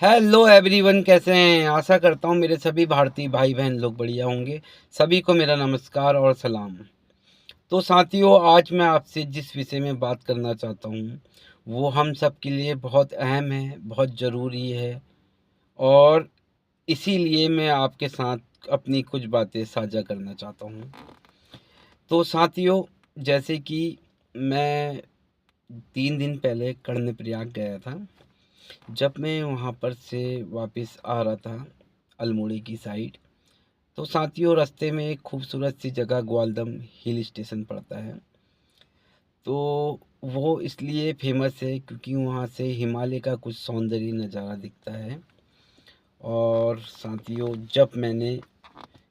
Hello everyone, कैसे हैं। आशा करता हूँ मेरे सभी भारतीय भाई बहन लोग बढ़िया होंगे। सभी को मेरा नमस्कार और सलाम। तो साथियों, आज मैं आपसे जिस विषय में बात करना चाहता हूँ वो हम सब के लिए बहुत अहम है, बहुत ज़रूरी है। और इसीलिए मैं आपके साथ अपनी कुछ बातें साझा करना चाहता हूँ। तो साथियों, जैसे कि मैं 3 दिन पहले कर्णप्रयाग गया था। जब मैं वहाँ पर से वापस आ रहा था अल्मोड़ी की साइड, तो साथियों रास्ते में एक खूबसूरत सी जगह ग्वालदम हिल स्टेशन पड़ता है। तो वो इसलिए फेमस है क्योंकि वहाँ से हिमालय का कुछ सौंदर्य नज़ारा दिखता है। और साथियों, जब मैंने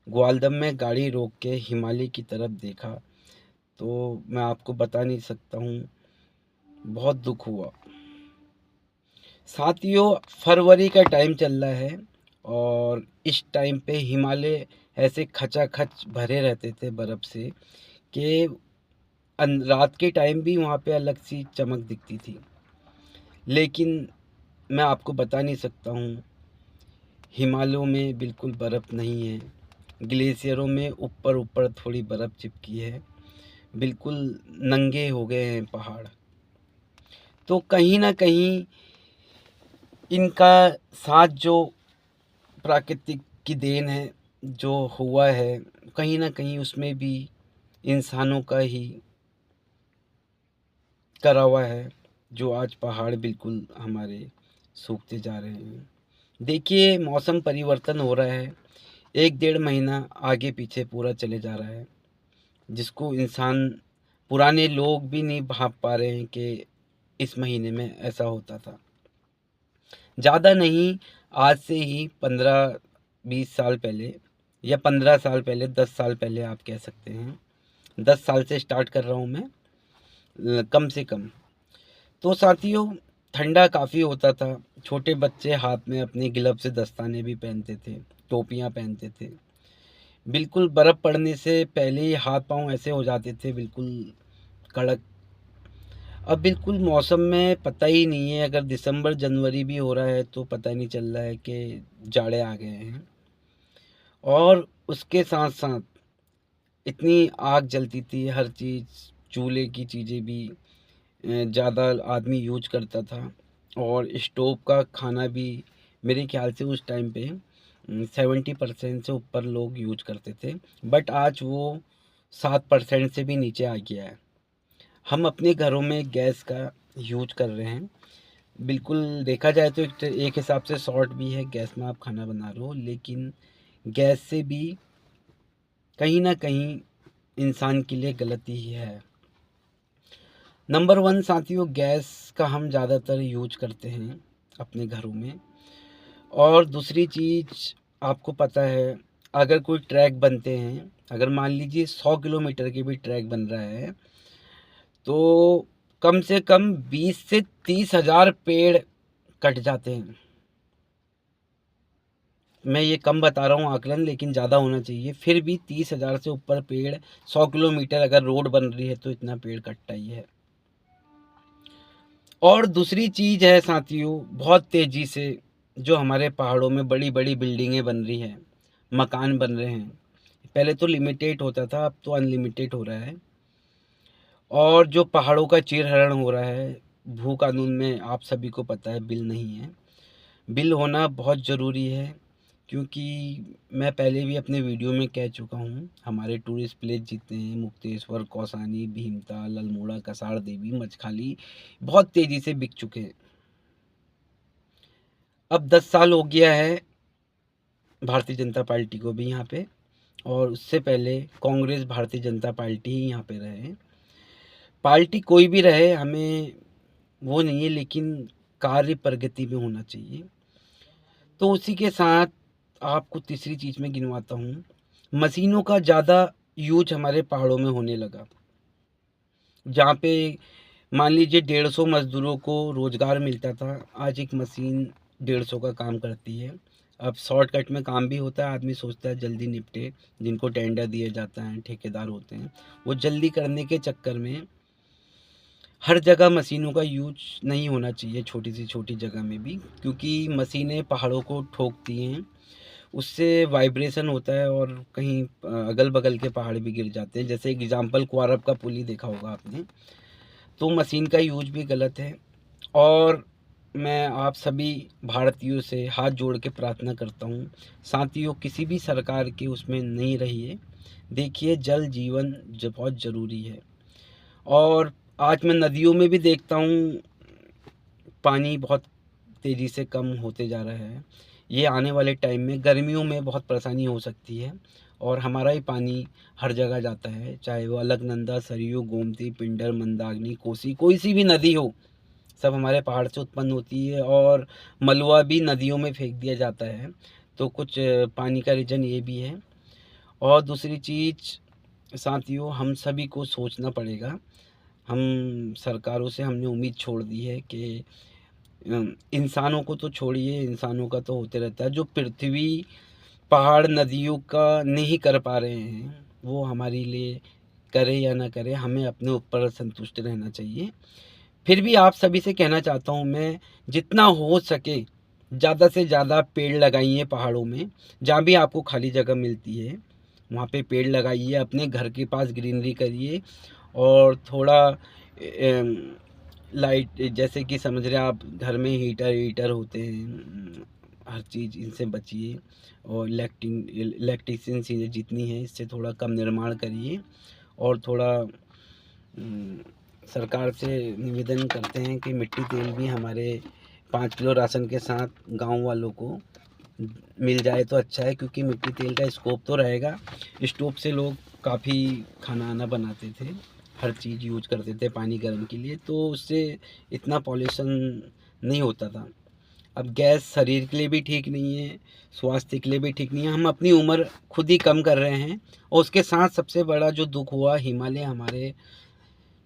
ग्वालदम में गाड़ी रोक के हिमालय की तरफ देखा तो मैं आपको बता नहीं सकता हूँ, बहुत दुख हुआ। साथियों, फरवरी का टाइम चल रहा है और इस टाइम पे हिमालय ऐसे खचाखच भरे रहते थे बर्फ़ से कि रात के टाइम भी वहाँ पे अलग सी चमक दिखती थी। लेकिन मैं आपको बता नहीं सकता हूँ, हिमालयों में बिल्कुल बर्फ़ नहीं है। ग्लेशियरों में ऊपर ऊपर थोड़ी बर्फ़ चिपकी है। बिल्कुल नंगे हो गए हैं पहाड़। तो कहीं ना कहीं इनका साथ जो प्राकृतिक की देन है, जो हुआ है, कहीं न कहीं उसमें भी इंसानों का ही करा हुआ है, जो आज पहाड़ बिल्कुल हमारे सूखते जा रहे हैं। देखिए, मौसम परिवर्तन हो रहा है, 1 डेढ़ महीना आगे पीछे पूरा चले जा रहा है, जिसको इंसान पुराने लोग भी नहीं भाँप पा रहे हैं कि इस महीने में ऐसा होता था। ज़्यादा नहीं, आज से ही 15-20 साल पहले या 15 साल पहले, 10 साल पहले आप कह सकते हैं। 10 साल से स्टार्ट कर रहा हूँ मैं, कम से कम। तो साथियों, ठंडा काफ़ी होता था। छोटे बच्चे हाथ में अपने ग्लव्स से दस्ताने भी पहनते थे, टोपियाँ पहनते थे। बिल्कुल बर्फ़ पड़ने से पहले ही हाथ पाँव ऐसे हो जाते थे, बिल्कुल कड़क। अब बिल्कुल मौसम में पता ही नहीं है, अगर दिसंबर जनवरी भी हो रहा है तो पता नहीं चल रहा है कि जाड़े आ गए हैं। और उसके साथ साथ इतनी आग जलती थी, हर चीज़, चूल्हे की चीज़ें भी ज़्यादा आदमी यूज करता था। और स्टोव का खाना भी मेरे ख्याल से उस टाइम पे 70% से ऊपर लोग यूज करते थे। बट आज वो 7% से भी नीचे आ गया है। हम अपने घरों में गैस का यूज कर रहे हैं। बिल्कुल देखा जाए तो एक हिसाब से शॉर्ट भी है, गैस में आप खाना बना रहे हो, लेकिन गैस से भी कहीं न कहीं इंसान के लिए गलती ही है। नंबर 1 साथियों, गैस का हम ज़्यादातर यूज करते हैं अपने घरों में। और दूसरी चीज़, आपको पता है, अगर कोई ट्रैक बनते हैं, अगर मान लीजिए 100 किलोमीटर की भी ट्रैक बन रहा है, तो कम से कम 20 से 30 हज़ार पेड़ कट जाते हैं। मैं ये कम बता रहा हूँ आकलन, लेकिन ज़्यादा होना चाहिए। फिर भी 30,000 से ऊपर पेड़, 100 किलोमीटर अगर रोड बन रही है तो इतना पेड़ कटता ही है। और दूसरी चीज़ है साथियों, बहुत तेज़ी से जो हमारे पहाड़ों में बड़ी बड़ी बिल्डिंगें बन रही हैं, मकान बन रहे हैं। पहले तो लिमिटेड होता था, अब तो अनलिमिटेड हो रहा है। और जो पहाड़ों का चीरहरण हो रहा है, भू कानून में आप सभी को पता है बिल नहीं है। बिल होना बहुत ज़रूरी है, क्योंकि मैं पहले भी अपने वीडियो में कह चुका हूँ, हमारे टूरिस्ट प्लेस जितने हैं, मुक्तेश्वर, कौसानी, भीमताल, अल्मोड़ा, कसार देवी, मचखाली, बहुत तेज़ी से बिक चुके हैं। अब 10 साल हो गया है भारतीय जनता पार्टी को भी यहाँ पे। और उससे पहले कांग्रेस, भारतीय जनता पार्टी ही यहाँ पे रहे। पार्टी कोई भी रहे, हमें वो नहीं है, लेकिन कार्य प्रगति में होना चाहिए। तो उसी के साथ आपको तीसरी चीज़ में गिनवाता हूँ, मशीनों का ज़्यादा यूज हमारे पहाड़ों में होने लगा। जहाँ पे मान लीजिए 150 मज़दूरों को रोज़गार मिलता था, आज एक मशीन 150 का काम करती है। अब शॉर्टकट में काम भी होता है, आदमी सोचता है जल्दी निपटे। जिनको टेंडर दिए जाता है, ठेकेदार होते हैं, वो जल्दी करने के चक्कर में हर जगह मशीनों का यूज़ नहीं होना चाहिए, छोटी से छोटी जगह में भी, क्योंकि मशीनें पहाड़ों को ठोकती हैं, उससे वाइब्रेशन होता है और कहीं अगल-बगल के पहाड़ भी गिर जाते हैं। जैसे एग्ज़ाम्पल क्वारब का पुल ही देखा होगा आपने। तो मशीन का यूज़ भी गलत है। और मैं आप सभी भारतीयों से हाथ जोड़ के प्रार्थना करता हूँ, साथियों किसी भी सरकार के उसमें नहीं रहिए। देखिए जल जीवन बहुत ज़रूरी है। और आज मैं नदियों में भी देखता हूँ पानी बहुत तेज़ी से कम होते जा रहा है। ये आने वाले टाइम में गर्मियों में बहुत परेशानी हो सकती है। और हमारा ही पानी हर जगह जाता है, चाहे वो अलकनंदा, सरयू, गोमती, पिंडर, मंदाकिनी, कोसी, कोई सी भी नदी हो, सब हमारे पहाड़ से उत्पन्न होती है। और मलबा भी नदियों में फेंक दिया जाता है। तो कुछ पानी का रीज़न ये भी है। और दूसरी चीज़ साथियों, हम सभी को सोचना पड़ेगा। हम सरकारों से हमने उम्मीद छोड़ दी है कि इंसानों को तो छोड़िए, इंसानों का तो होते रहता है। जो पृथ्वी, पहाड़, नदियों का नहीं कर पा रहे हैं, वो हमारे लिए करे या ना करे, हमें अपने ऊपर संतुष्ट रहना चाहिए। फिर भी आप सभी से कहना चाहता हूँ मैं, जितना हो सके ज़्यादा से ज़्यादा पेड़ लगाइए पहाड़ों में। जहाँ भी आपको खाली जगह मिलती है, वहाँ पे पेड़ लगाइए, अपने घर के पास ग्रीनरी करिए। और थोड़ा लाइट, जैसे कि समझ रहे हैं आप, घर में हीटर वीटर होते हैं, हर चीज़ इनसे बचिए। और इलेक्ट्रिशियन चीज़ें जितनी हैं इससे थोड़ा कम निर्माण करिए। और थोड़ा सरकार से निवेदन करते हैं कि मिट्टी तेल भी हमारे 5 किलो राशन के साथ गांव वालों को मिल जाए तो अच्छा है, क्योंकि मिट्टी तेल का स्कोप तो रहेगा। स्टोव से लोग काफ़ी खाना वाना बनाते थे, हर चीज़ यूज करते थे पानी गर्म के लिए, तो उससे इतना पॉल्यूशन नहीं होता था। अब गैस शरीर के लिए भी ठीक नहीं है, स्वास्थ्य के लिए भी ठीक नहीं है। हम अपनी उम्र खुद ही कम कर रहे हैं। और उसके साथ सबसे बड़ा जो दुख हुआ, हिमालय हमारे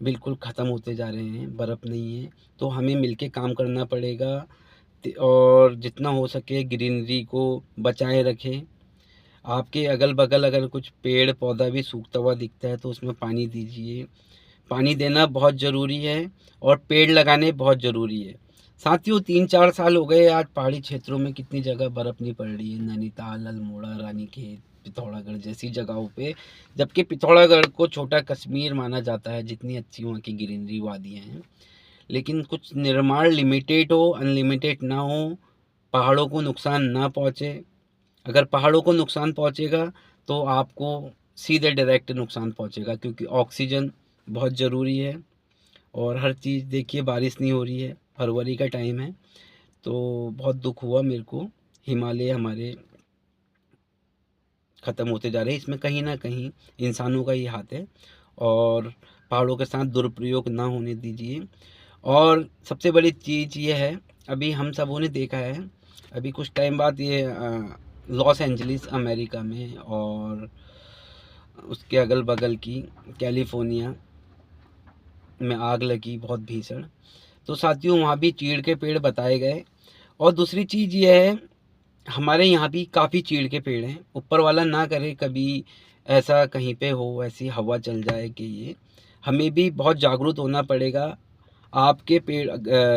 बिल्कुल ख़त्म होते जा रहे हैं, बर्फ़ नहीं है। तो हमें मिलके काम करना पड़ेगा। और जितना हो सके ग्रीनरी को बचाए रखें। आपके अगल-बगल अगर कुछ पेड़ पौधा भी सूखता हुआ दिखता है तो उसमें पानी दीजिए। पानी देना बहुत ज़रूरी है और पेड़ लगाने बहुत ज़रूरी है। साथियों 3-4 साल हो गए, आज पहाड़ी क्षेत्रों में कितनी जगह बर्फ़ नहीं पड़ रही है। नैनीताल, अल्मोड़ा, रानीखेत, पिथौरागढ़ जैसी जगहों पे। जबकि पिथौरागढ़ को छोटा कश्मीर माना जाता है, जितनी अच्छी वहाँ की ग्रीनरी वादियाँ हैं। लेकिन कुछ निर्माण लिमिटेड हो, अनलिमिटेड ना हो, पहाड़ों को नुकसान ना पहुँचे। अगर पहाड़ों को नुकसान पहुँचेगा तो आपको सीधे डायरेक्ट नुकसान पहुँचेगा, क्योंकि ऑक्सीजन बहुत ज़रूरी है। और हर चीज़ देखिए, बारिश नहीं हो रही है, फरवरी का टाइम है। तो बहुत दुख हुआ मेरे को, हिमालय हमारे ख़त्म होते जा रहे हैं। इसमें कहीं ना कहीं इंसानों का ही हाथ है। और पहाड़ों के साथ दुरुपयोग ना होने दीजिए। और सबसे बड़ी चीज़ ये है, अभी हम सबों ने देखा है, अभी कुछ टाइम बाद ये लॉस एंजलिस अमेरिका में और उसके अगल बगल की कैलिफोर्निया में आग लगी बहुत भीषण। तो साथियों वहाँ भी चीड़ के पेड़ बताए गए। और दूसरी चीज़ ये है, हमारे यहाँ भी काफ़ी चीड़ के पेड़ हैं। ऊपर वाला ना करे कभी ऐसा कहीं पे हो, ऐसी हवा चल जाए कि ये, हमें भी बहुत जागरूक होना पड़ेगा। आपके पेड़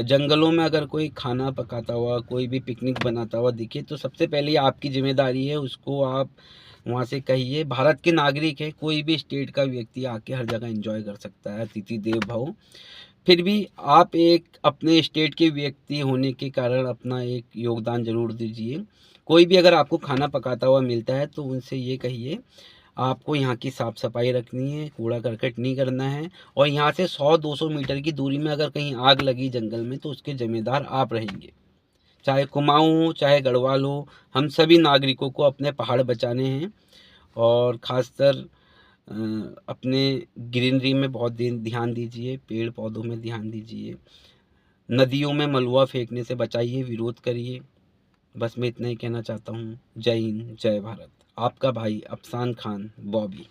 जंगलों में अगर कोई खाना पकाता हुआ, कोई भी पिकनिक बनाता हुआ दिखे तो सबसे पहले ये आपकी जिम्मेदारी है, उसको आप वहाँ से कहिए। भारत के नागरिक है, कोई भी स्टेट का व्यक्ति आके हर जगह एंजॉय कर सकता है, अतिथि देव भव। फिर भी आप एक अपने स्टेट के व्यक्ति होने के कारण अपना एक योगदान ज़रूर दीजिए। कोई भी अगर आपको खाना पकाता हुआ मिलता है तो उनसे ये कहिए, आपको यहाँ की साफ़ सफाई रखनी है, कूड़ा करकट नहीं करना है। और यहाँ से 100-200 मीटर की दूरी में अगर कहीं आग लगी जंगल में तो उसके ज़िम्मेदार आप रहेंगे। चाहे कुमाऊँ हो, चाहे गढ़वाल हो, हम सभी नागरिकों को अपने पहाड़ बचाने हैं। और ख़ासकर अपने ग्रीनरी में बहुत ध्यान दीजिए, पेड़ पौधों में ध्यान दीजिए। नदियों में मलबा फेंकने से बचाइए, विरोध करिए। बस मैं इतना ही कहना चाहता हूँ। जय हिंद, जय भारत। आपका भाई अफसान खान, बॉबी।